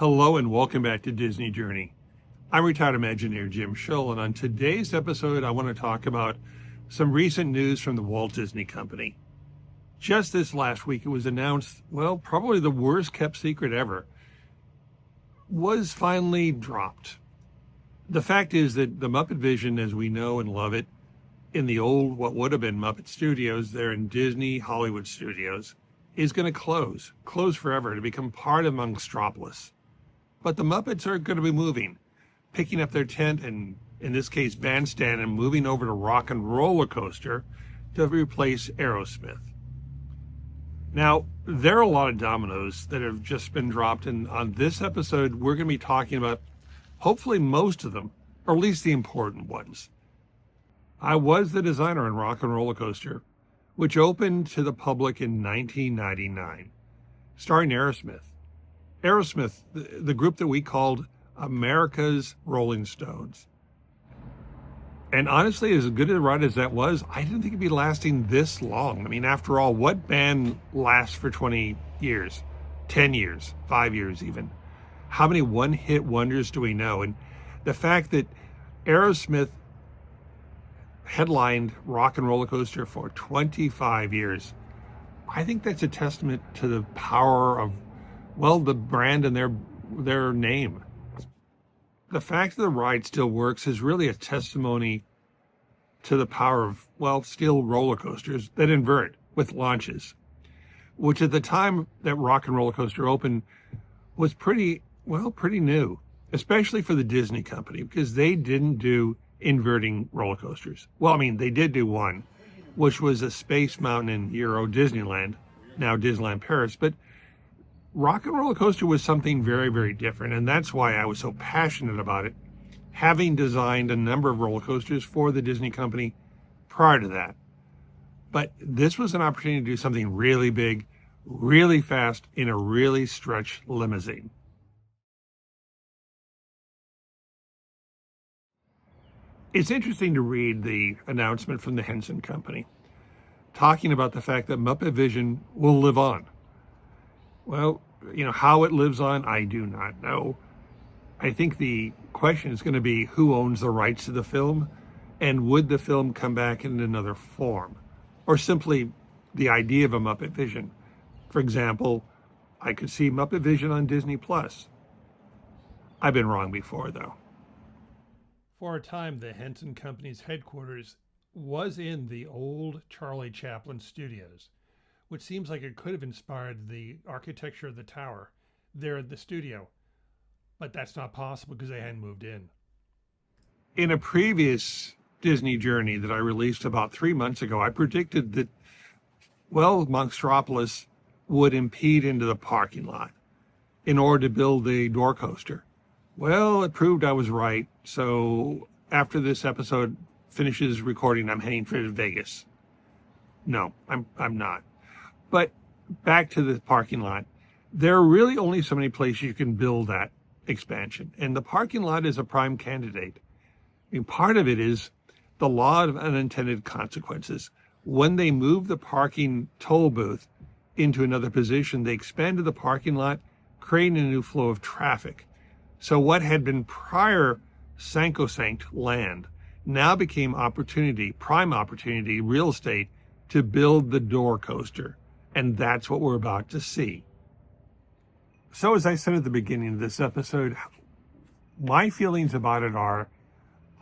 Hello and welcome back to Disney Journey. I'm retired Imagineer Jim Schull, and on today's episode, I want to talk about some recent news from the Walt Disney Company. Just this last week, it was announced, probably the worst kept secret ever, was finally dropped. The fact is that the Muppet Vision, as we know and love it, in the old, what would have been Muppet Studios, there in Disney Hollywood Studios, is going to close forever to become part of Monstropolis. But the Muppets are going to be moving, picking up their tent and, in this case, bandstand, and moving over to Rock and Roller Coaster to replace Aerosmith. Now, there are a lot of dominoes that have just been dropped, and on this episode, we're going to be talking about hopefully most of them, or at least the important ones. I was the designer on Rock and Roller Coaster, which opened to the public in 1999, starring Aerosmith. Aerosmith, the group that we called America's Rolling Stones. And honestly, as good a ride as that was, I didn't think it'd be lasting this long. I mean, after all, what band lasts for 20 years, 10 years, 5 years even? How many one-hit wonders do we know? And the fact that Aerosmith headlined Rock and Roller Coaster for 25 years, I think that's a testament to the power of, the brand and their name. The fact that the ride still works is really a testimony to the power of, steel roller coasters that invert with launches, which at the time that Rock and Roller Coaster opened was pretty new, especially for the Disney company, because they didn't do inverting roller coasters. They did do one, which was a Space Mountain in Euro Disneyland, now Disneyland Paris, but Rock and Roller Coaster was something very, very different, and that's why I was so passionate about it, having designed a number of roller coasters for the Disney company prior to that. But this was an opportunity to do something really big, really fast, in a really stretched limousine. It's interesting to read the announcement from the Henson company, talking about the fact that Muppet Vision will live on. How it lives on, I do not know. I think the question is going to be who owns the rights to the film, and would the film come back in another form, or simply the idea of a Muppet Vision. For example, I could see Muppet Vision on Disney Plus. I've been wrong before, though. For a time, the Henson Company's headquarters was in the old Charlie Chaplin studios, which seems like it could have inspired the architecture of the tower there at the studio. But that's not possible because they hadn't moved in. In a previous Disney Journey that I released about 3 months ago, I predicted that, Monstropolis would impede into the parking lot in order to build the door coaster. It proved I was right. So after this episode finishes recording, I'm heading for Vegas. No, I'm not. But back to the parking lot. There are really only so many places you can build that expansion. And the parking lot is a prime candidate. Part of it is the law of unintended consequences. When they moved the parking toll booth into another position, they expanded the parking lot, creating a new flow of traffic. So what had been prior sacrosanct land now became prime opportunity, real estate to build the door coaster. And that's what we're about to see. So as I said at the beginning of this episode, my feelings about it are,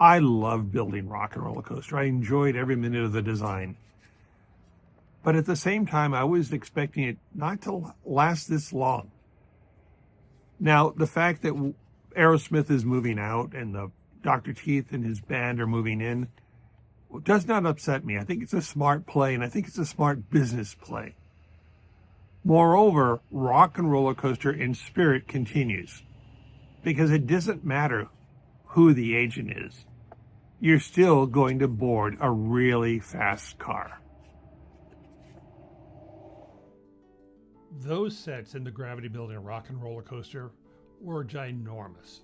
I love building Rock and Roller Coaster. I enjoyed every minute of the design. But at the same time, I was expecting it not to last this long. Now, the fact that Aerosmith is moving out and the Dr. Teeth and his band are moving in does not upset me. I think it's a smart play, and I think it's a smart business play. Moreover, Rock and Roller Coaster in spirit continues, because it doesn't matter who the agent is. You're still going to board a really fast car. Those sets in the Gravity Building at Rock and Roller Coaster were ginormous.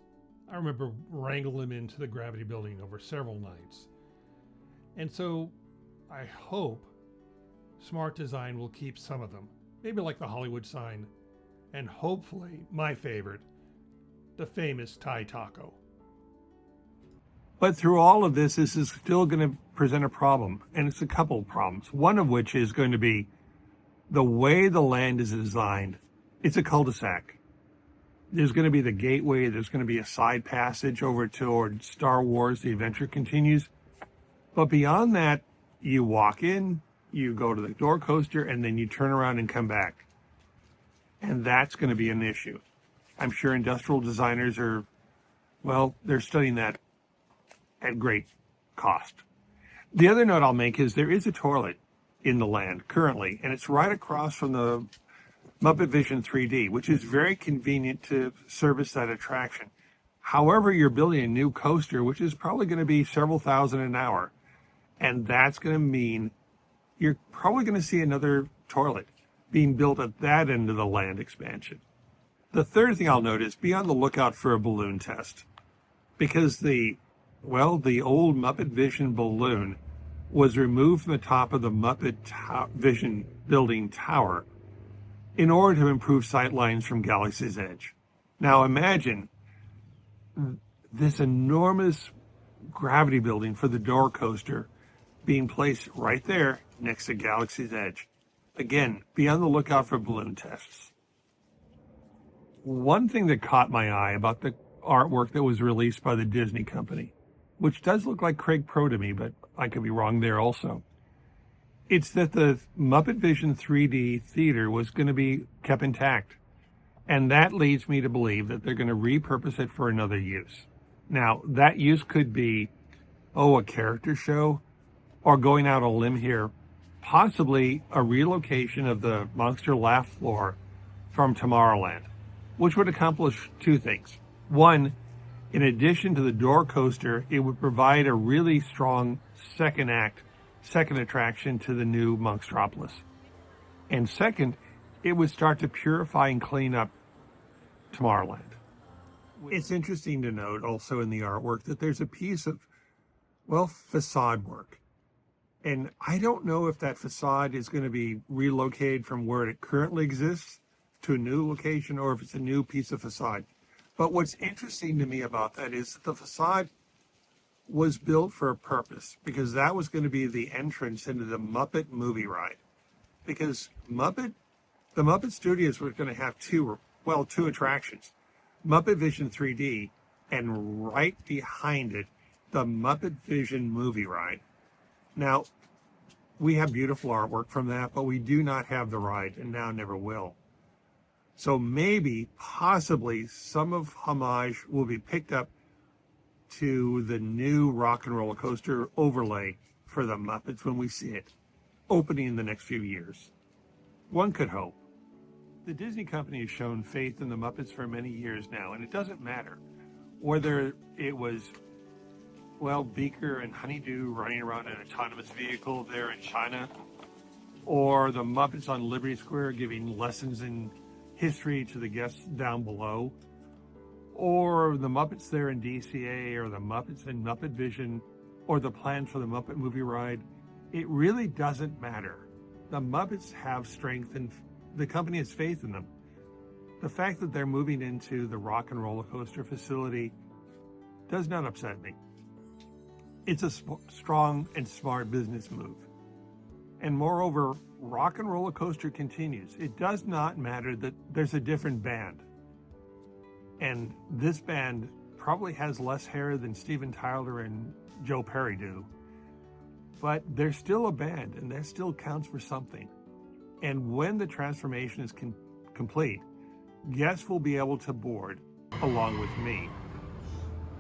I remember wrangling them into the Gravity Building over several nights. And so I hope smart design will keep some of them, maybe like the Hollywood sign, and hopefully, my favorite, the famous Thai taco. But through all of this is still going to present a problem, and it's a couple of problems. One of which is going to be the way the land is designed. It's a cul-de-sac. There's going to be the gateway. There's going to be a side passage over toward Star Wars, The Adventure Continues. But beyond that, you walk in, you go to the door coaster, and then you turn around and come back. And that's going to be an issue. I'm sure industrial designers are, well, they're studying that at great cost. The other note I'll make is there is a toilet in the land currently, and it's right across from the Muppet Vision 3D, which is very convenient to service that attraction. However, you're building a new coaster, which is probably going to be several thousand an hour, and that's going to mean you're probably going to see another toilet being built at that end of the land expansion. The third thing I'll note is be on the lookout for a balloon test, because the old Muppet Vision balloon was removed from the top of the Muppet Vision building tower in order to improve sight lines from Galaxy's Edge. Now imagine this enormous gravity building for the door coaster being placed right there next to Galaxy's Edge. Again, be on the lookout for balloon tests. One thing that caught my eye about the artwork that was released by the Disney company, which does look like Craig Pro to me, but I could be wrong there also. It's that the Muppet Vision 3D theater was going to be kept intact. And that leads me to believe that they're going to repurpose it for another use. Now, that use could be, a character show, or going out on a limb here, possibly a relocation of the Monster Laugh floor from Tomorrowland, which would accomplish two things. One, in addition to the door coaster, it would provide a really strong second attraction to the new Monstropolis. And second, it would start to purify and clean up Tomorrowland. It's interesting to note also in the artwork that there's a piece of, facade work. And I don't know if that facade is going to be relocated from where it currently exists to a new location or if it's a new piece of facade. But what's interesting to me about that is that the facade was built for a purpose, because that was going to be the entrance into the Muppet movie ride. Because the Muppet Studios were going to have two attractions, Muppet Vision 3D, and right behind it, the Muppet Vision movie ride. Now, we have beautiful artwork from that, but we do not have the ride, and now never will. So maybe, possibly, some of homage will be picked up to the new Rock and Roller Coaster overlay for the Muppets when we see it opening in the next few years. One could hope. The Disney company has shown faith in the Muppets for many years now, and it doesn't matter whether it was, Beaker and Honeydew running around an autonomous vehicle there in China, or the Muppets on Liberty Square giving lessons in history to the guests down below, or the Muppets there in DCA, or the Muppets in Muppet Vision, or the plans for the Muppet movie ride. It really doesn't matter. The Muppets have strength and the company has faith in them. The fact that they're moving into the Rock and Roller Coaster facility does not upset me. It's a strong and smart business move. And moreover, Rock and Roller Coaster continues. It does not matter that there's a different band. And this band probably has less hair than Steven Tyler and Joe Perry do. But they're still a band, and that still counts for something. And when the transformation is complete, guests will be able to board, along with me,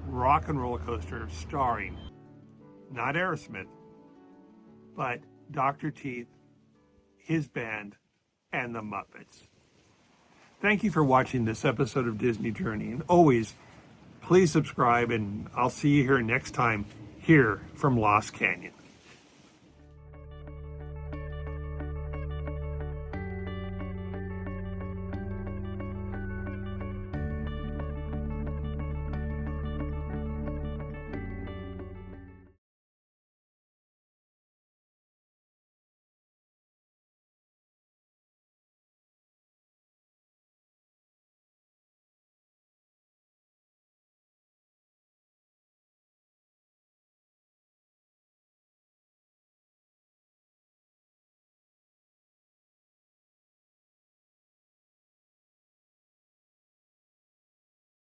Rock and Roller Coaster starring, not Aerosmith, but Dr. Teeth, his band, and the Muppets. Thank you for watching this episode of Disney Journey. And always, please subscribe, and I'll see you here next time, here from Lost Canyon.